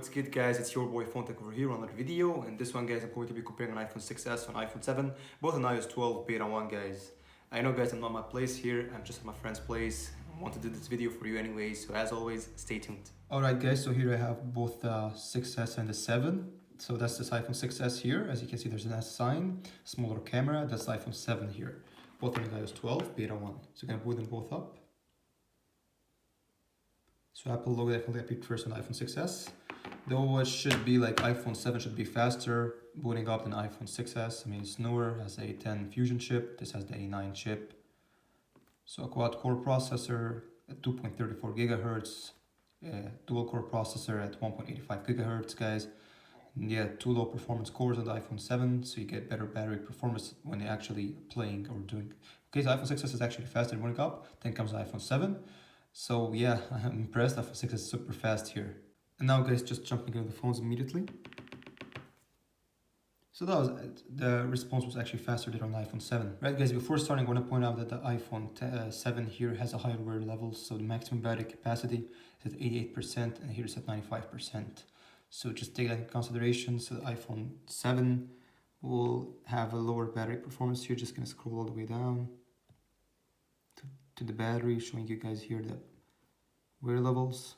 What's good guys, it's your boy Phone Tech over here on another video, and this one guys I'm going to be comparing an iPhone 6s and iPhone 7, both on iOS 12 beta 1 guys. I know guys I'm not at my place here, I'm just at my friend's place. I want to do this video for you anyway, so as always, stay tuned. Alright guys, so here I have both the 6s and the 7. So that's this iPhone 6s here. As you can see there's an S sign, smaller camera. That's the iPhone 7 here. Both on iOS 12 beta 1. So I'm going to boot them both up. So Apple logo definitely appeared first on iPhone 6s. The OS should be like iPhone 7 should be faster booting up than iPhone 6s. I mean it's newer, has a 10 Fusion chip. This has the A9 chip. So a quad core processor at 2.34 gigahertz. Dual core processor at 1.85 gigahertz guys. And yeah, 2 low performance cores on the iPhone 7, so you get better battery performance when you're actually playing or doing. Okay, so iPhone 6s is actually faster booting up. Then comes the iPhone 7. So yeah, I'm impressed. iPhone 6 is super fast here. And now guys, just jumping into the phones immediately. So that was the response was actually faster than on the iPhone 7. Right guys, before starting I want to point out that the iPhone 7 here has a higher wear level, so the maximum battery capacity is at 88% and here it's at 95%. So just take that into consideration. So the iPhone 7 will have a lower battery performance here. Just gonna scroll all the way down to the battery, showing you guys here the wear levels.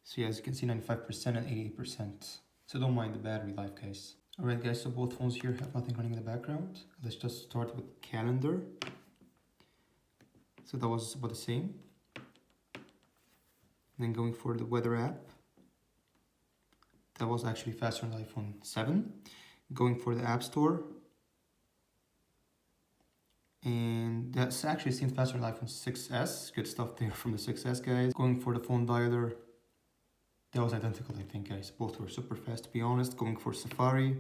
So yeah, as you can see 95% and 88%. So don't mind the battery life guys. Alright guys, so both phones here have nothing running in the background. Let's just start with calendar. So that was about the same. Then going for the weather app. That was actually faster on the iPhone 7. Going for the App Store. And that's actually seems faster on the iPhone 6s. Good stuff there from the 6s guys. Going for the phone dialer. That was identical I think guys. Both were super fast to be honest. Going for Safari.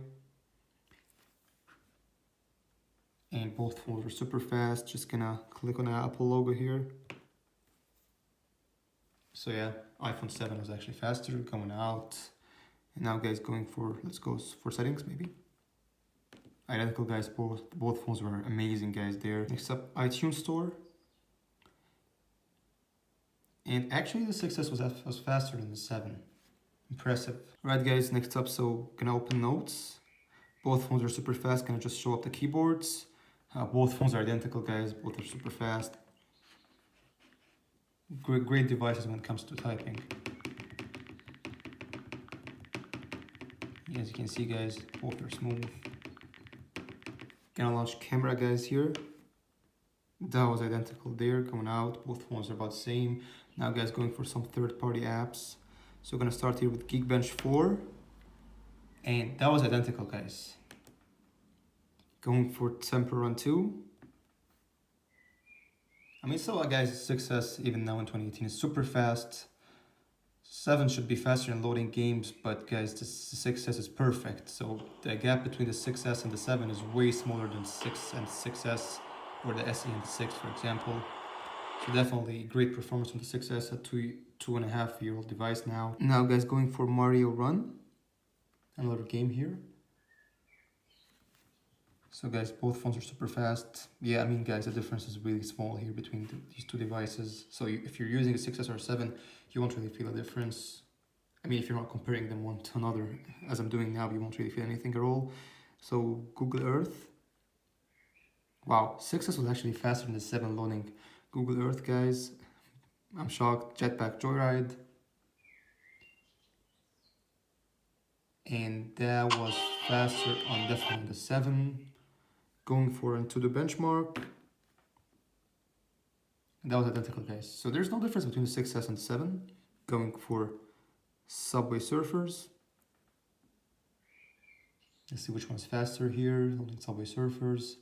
And both phones were super fast. Just gonna click on the Apple logo here. So yeah, iPhone 7 was actually faster coming out. And now guys going for, let's go for settings maybe. Identical guys, both phones were amazing guys there. Next up, iTunes Store. And actually the 6s was faster than the 7. Impressive. Right guys, next up, so gonna open notes. Both phones are super fast, gonna just show up the keyboards. Both phones are identical guys, both are super fast. Great devices when it comes to typing. As you can see guys, both are smooth. Gonna launch camera guys here. That was identical there coming out. Both phones are about the same. Now guys going for some third-party apps. So gonna start here with Geekbench 4. And that was identical guys. Going for Temple Run 2. I mean, so guys, 6s even now in 2018 is super fast. 7 should be faster in loading games, but guys, the 6s is perfect. So the gap between the 6s and the 7 is way smaller than 6 and 6s, or the SE and the 6, for example. So definitely great performance on the 6s, a 2.5-year-old device now. Now guys, going for Mario Run, another game here. So guys, both phones are super fast. Yeah, I mean guys, the difference is really small here between these two devices. So if you're using a 6s or 7, you won't really feel a difference. I mean, if you're not comparing them one to another, as I'm doing now, you won't really feel anything at all. So Google Earth. Wow, 6s was actually faster than the 7 loading Google Earth, guys. I'm shocked. Jetpack Joyride. And that was faster on definitely the 7. Going for Into the Benchmark. That was identical guys. So there's no difference between the 6s and 7. Going for Subway Surfers. Let's see which one's faster here. Loading Subway Surfers.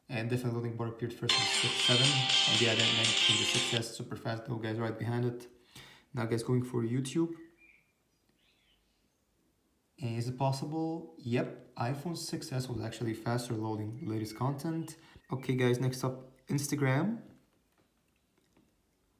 And definitely loading bar appeared first on 6, 7. And yeah, then the 6s super fast though guys, right behind it. Now guys going for YouTube. And is it possible? Yep, iPhone 6s was actually faster loading the latest content. Okay guys, next up Instagram.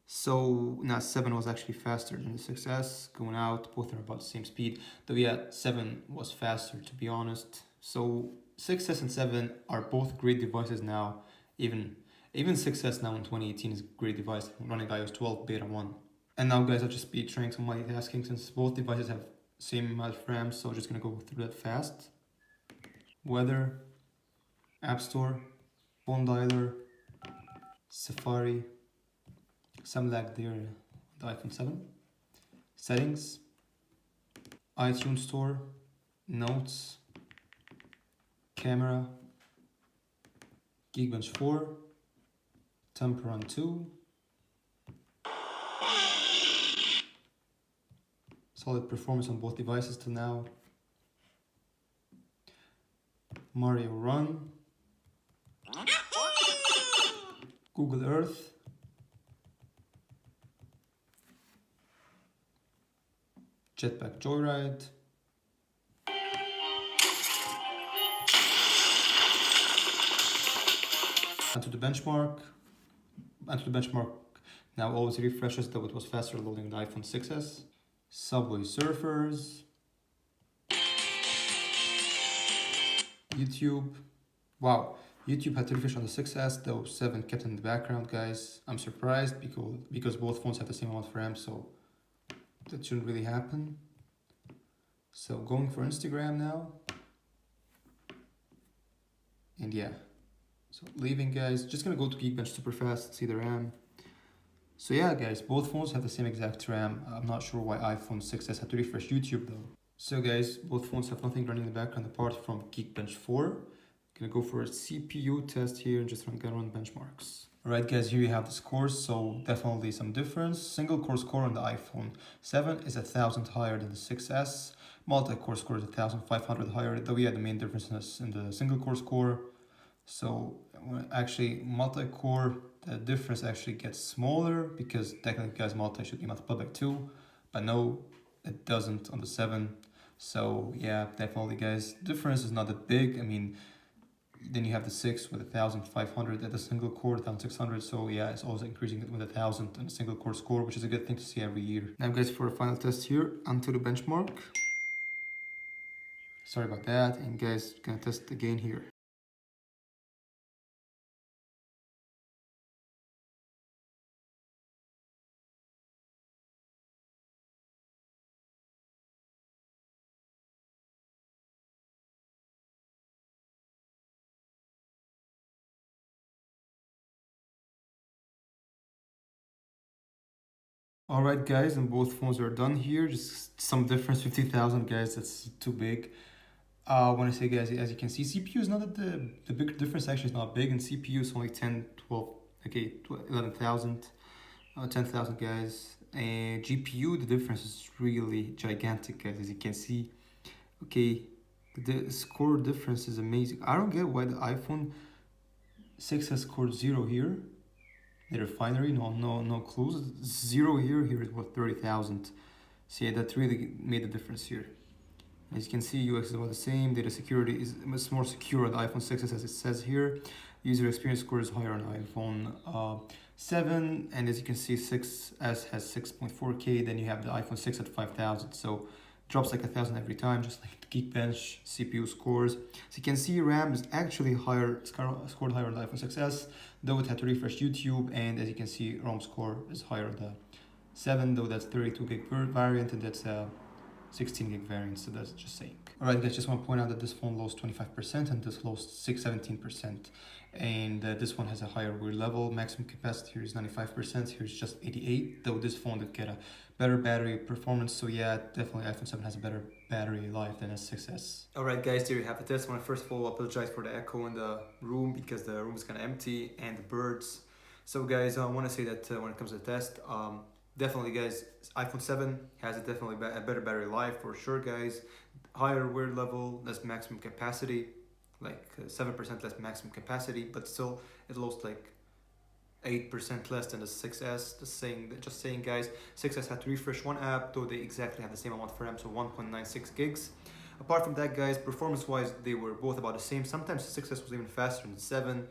So now 7 was actually faster than the 6s going out. Both are about the same speed. Though yeah, 7 was faster to be honest. So 6s and 7 are both great devices now. Even 6s now in 2018 is a great device running iOS 12 beta 1. And now guys, I'll just be trying some multitasking since both devices have same amount of RAM, so just gonna go through that fast. Weather, App Store, phone dialer, Safari, some lag there on the iPhone 7. Settings, iTunes Store, Notes, Camera, Geekbench 4, Temper Run 2, solid performance on both devices till now. Mario Run, Google Earth, Jetpack Joyride, and to the benchmark. Now always refreshes, though it was faster loading the iPhone 6s. Subway Surfers, YouTube. Wow, YouTube had to refresh on the 6s, though 7 kept in the background, guys. I'm surprised because both phones have the same amount of RAM, so that shouldn't really happen. So going for Instagram now. And yeah, so leaving, guys. Just gonna go to Geekbench super fast, see the RAM. So yeah, guys, both phones have the same exact RAM. I'm not sure why iPhone 6s had to refresh YouTube though. So guys, both phones have nothing running in the background apart from Geekbench 4. Gonna go for a CPU test here and just gonna run benchmarks. Alright guys, here you have the scores, so definitely some difference. Single core score on the iPhone 7 is 1,000 higher than the 6s. Multi-core score is 1,500 higher, though yeah, the main difference is in the single core score. So actually multi-core, the difference actually gets smaller because technically guys multi should be multiplied by 2, but no, it doesn't on the 7. So yeah, definitely guys, difference is not that big. I mean, then you have the 6 with 1,500 at the single core, 1,600. So yeah, it's also increasing with 1,000 on a single core score, which is a good thing to see every year. Now guys, for a final test here, onto the benchmark. Sorry about that, and guys, gonna test again here. Alright guys, and both phones are done here. Just some difference, 50,000 guys, that's too big. When I say guys, as you can see, CPU is not that the big difference actually is not big, and CPU is only 10, 12, okay, 11,000, 10,000 guys. And GPU, the difference is really gigantic guys, as you can see. Okay, the score difference is amazing. I don't get why the iPhone 6 has scored 0 here. The refinery, no clues. 0 here, here is what, 30,000. So yeah, that really made a difference here. As you can see, UX is about the same. Data security is much more secure on the iPhone 6 as it says here. User experience score is higher on iPhone 7, and as you can see, 6s has 6.4K. Then you have the iPhone 6 at 5,000. So drops like 1,000 every time, just like the Geekbench CPU scores. So you can see RAM is actually higher, scored higher on the iPhone 6s, though it had to refresh YouTube. And as you can see, ROM score is higher on the 7, though that's 32 gig variant, and that's 16 gig variant, so that's just saying. Alright guys, just want to point out that this phone lost 25% and this lost 17%. And this one has a higher wear level. Maximum capacity here is 95%, here is just 88, though this phone did get a better battery performance. So yeah, definitely iPhone 7 has a better battery life than a 6s. Alright guys, there you have the test. I want to first of all apologize for the echo in the room because the room is kind of empty and the birds. So guys, I want to say that when it comes to the test, definitely guys, iPhone 7 has definitely a better battery life for sure guys. Higher wear level, less maximum capacity, like 7% less maximum capacity, but still it lost like 8% less than the 6s. Just saying guys, 6s had to refresh one app, though they exactly have the same amount of RAM, so 1.96 gigs. Apart from that guys, performance wise they were both about the same. Sometimes the 6s was even faster than 7.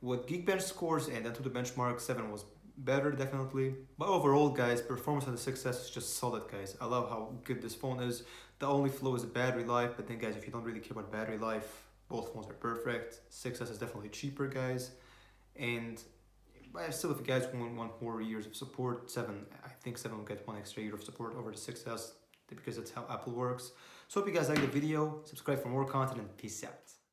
With Geekbench scores and then to the benchmark, 7 was better definitely, but overall guys, performance on the 6s is just solid guys. I love how good this phone is. The only flaw is the battery life, but then guys, if you don't really care about battery life, both phones are perfect. 6s is definitely cheaper guys, and still if you guys want more years of support, 7, I think 7 will get 1 extra year of support over the 6s. because that's how Apple works. So hope you guys like the video, subscribe for more content, and peace out.